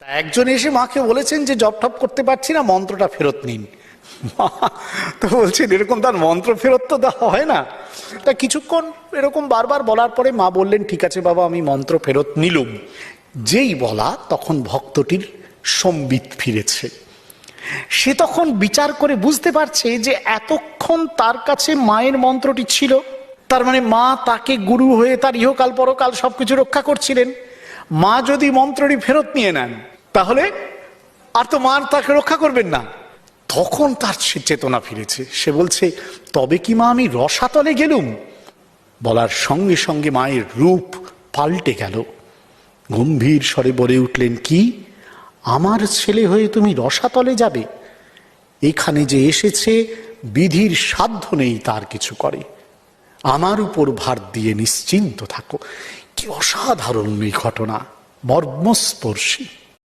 একজন এসে মাকে বলেছেন যে জপ টপ করতে পারছি না, মন্ত্রটা ফেরত নিন। মা তো বলছেন এরকম তার মন্ত্র ফেরত তো দেওয়া হয় না। তা কিছুক্ষণ এরকম বারবার বলার পরে মা বললেন ঠিক আছে বাবা আমি মন্ত্র ফেরত নিলুম। যেই বলা তখন ভক্তটির সম্বিত ফিরেছে। সে তখন বিচার করে বুঝতে পারছে যে এতক্ষণ তার কাছে মায়ের মন্ত্রটি ছিল, তার মানে মা তাকে গুরু হয়ে তার ইহকাল পরকাল সবকিছু রক্ষা করছিলেন। মা যদি মন্ত্রটি ফেরত নিয়ে নেন তাহলে আর তো মা তাকে রক্ষা করবেন না। তখন তার চেতনা ফিরেছে। সে বলছে তবে কি মা আমি রসাতলে গেলুম? বলার সঙ্গে সঙ্গে মায়ের রূপ পাল্টে গেল। গম্ভীর স্বরে বলে উঠলেন, কি আমার ছেলে হয়ে তুমি রসাতলে যাবে? এখানে যে এসেছে বিধির সাধ্য নেই তার কিছু করে, আমার উপর ভার দিয়ে নিশ্চিন্ত থাকো। কি অসাধারণ এই ঘটনা, মর্মস্পর্শী।